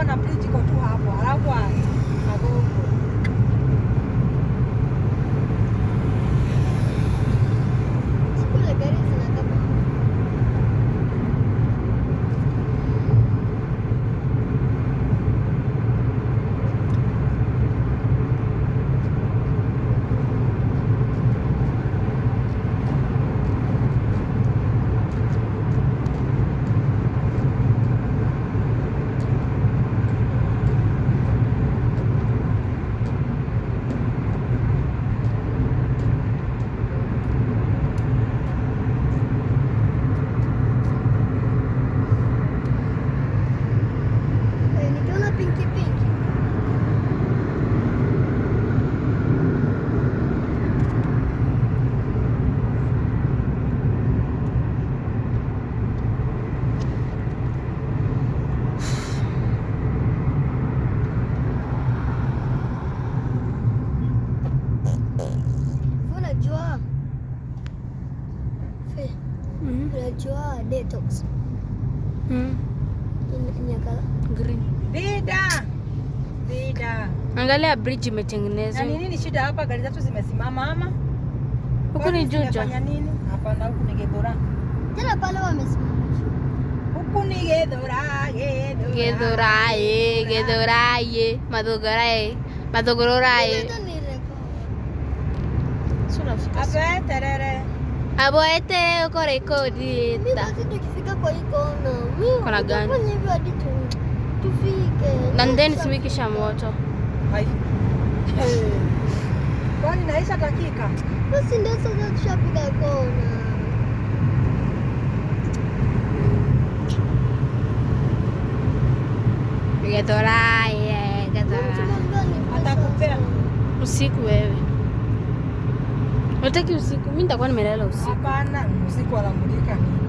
hapa na bridge iko tu hapo. Alafu Magogo. Sikule gari zinatoka. Unajua detox. Nyakala green. Dida. Angalia bridge imetengenezwa. Na nini shida hapa, gari zetu zimesimama ama? Huko ni Juja. Fanya nini? Hapana, huku ni Gethora. Tena pale wamesimama. Huku ni Gethora. Gedhoraye. Madhogoraye. Abe terere. Aboete uko rekodi. Basi tukifika kwa hii kona. Kona gani? Fanya hivyo hadi tufike. Na ndeni simikisha moto. Hai. Kwani naisha dakika? Basi ndio sasa tushapiga kona. Gedhoraye. Atakupea usiku wewe. Unataka usiku? Mimi nitakuwa nimelala usiku. Hapana, usiku anamulika nini?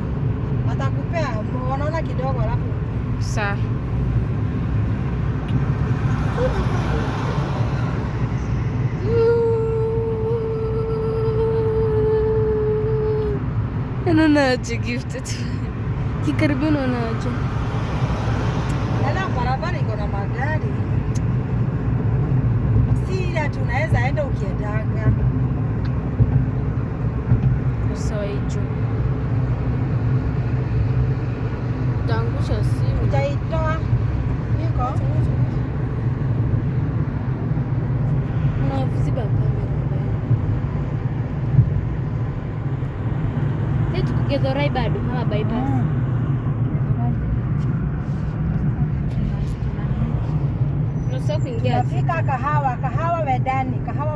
Atakupea, wanaona kidogo alafu. Sawa. Unaonaje gifted? Kikaribuni unaonaje? Nala barabara iko na magari. Sira tunaweza enda ukiendanga. Sawa hicho. Tangusha simu. Utaitoa. Niko. Na viziba kamera. Letu Githurai bado ama bypass. Nusu kuingia. Tunafika Kahawa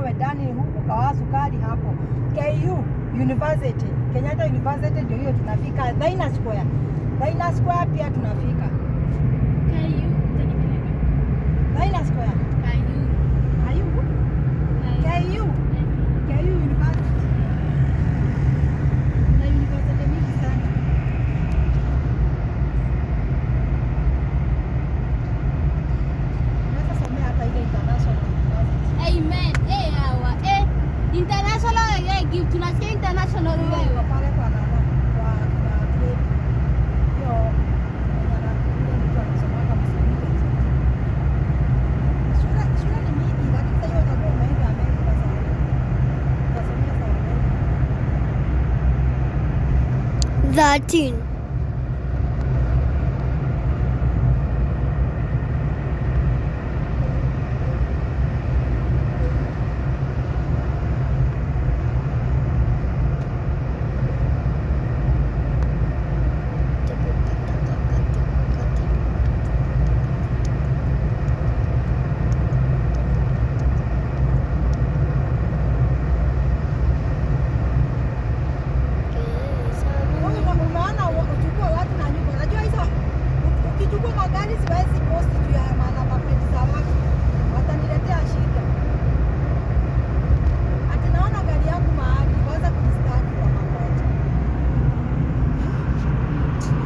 Wedani huku kwa sukari hapo. KU University, Kenyatta University ndio hiyo tunafika. Daina Square pia tunafika. KU Daina Square. KU University. Na university mingi sana. Unaweza somea hata ile international university. Amen. Hawa. International gift. Tunasikia international wewe. Pale kwa nana kwa kina trade. Hiyo nyana ile mtu anasoma kama msingi. Shule ni mingi lakini sasa hiyo itakuwa umeenda Amerika sana. Utasomea sana. 13. Umeona uchukue watu na nyumba. Unajua hizo ukichukua magari siwezi post juu ya maana mapenzi za watu. Wataniletea shida. Ati naona gari yangu mahali kwanza kunistart kwa makocha.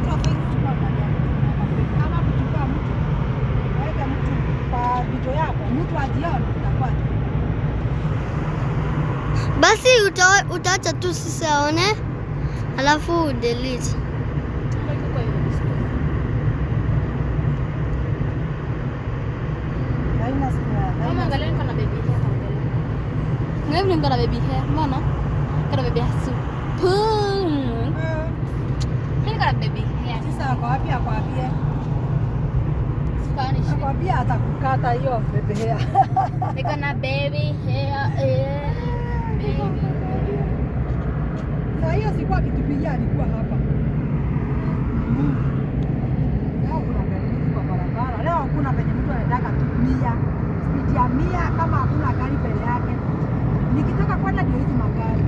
Traffic kuchukua gari yangu. Kama kuchukua mtu. Weka mtu kwa video yako. Mtu ajione itakuwa. Basi utaacha tu sisi aone. Alafu delete. Mimi niko na baby hair. Mbona? Niko na baby hair super. Mimi niko na baby hair. Sasa akwambia Spanish. akwambia atakukata hiyo bebe hair. Niko na baby hair. Baby. Sasa hiyo sikuwa akitupigia alikuwa hapa. Leo kuna gari nyingi kwa barabara. Leo hakuna penye mtu anataka kutumia spidi ya 100 kama hakuna gari mbele yake. Nikitoka kwenda ndio hizi magari.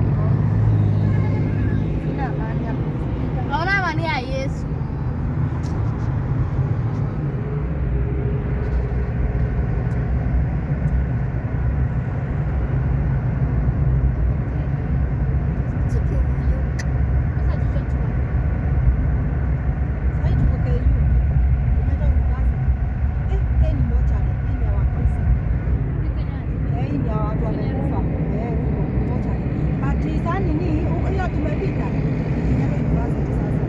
Sina amani ya kusikia. Naona amani ya Yesu. Sasa tuko KU. Tunaenda University. Ni moja ni ya Wakristo. Hii ni ya watu wamekufa. Moja. But sasa nini huko hiyo tumepita. Tunaenda University sasa.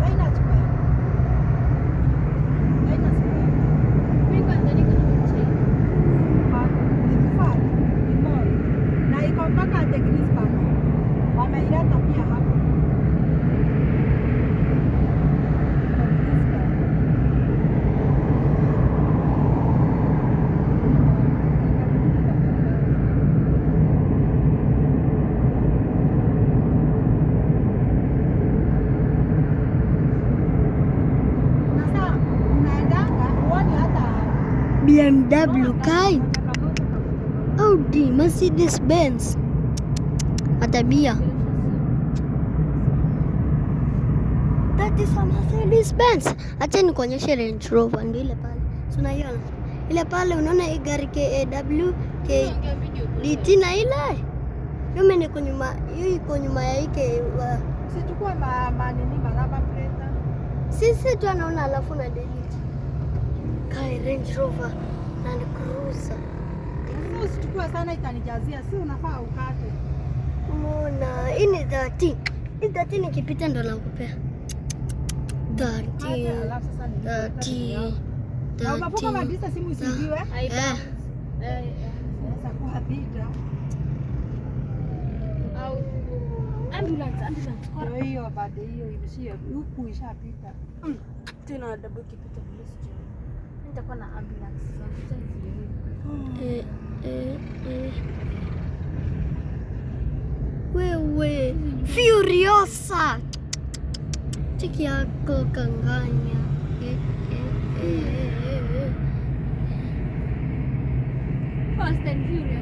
Haina square. Haina square. Mimi kwanza niko na mchei. Na iko mpaka The Crispas. Wameileta pia hapa. Sasa unaendanga uone hata BMW kai. Audi, Mercedes Benz. Matabia. That is a Mercedes Benz. Acha nikuonyeshe Range Rover ndio ile pale. Si unaiona? Ile pale unaona hii gari KAW KDT na ile. Mimi niko nyuma, hiyo iko nyuma ya hiki usichukue manini maraba plate. sisi tu anaona alafu na delete. Kai Range Rover Land Cruiser. Sasa usichukue sana itanijazia, si unafaa ukate. Mbona hii ni 30. Hii 30 nikipita ndo nakupea. 30. Alafu sasa ni 30. na unapoka madisa simu isibiwe. Sasa kwa bidra. Au ambulance. Ndio hiyo baada hiyo imeshia huku ishapita. Tena double kipita vile sijui. Nitakuwa na ambulance zangu Wewe Furiosa. Cheki yako kanganya. Fast and Furious.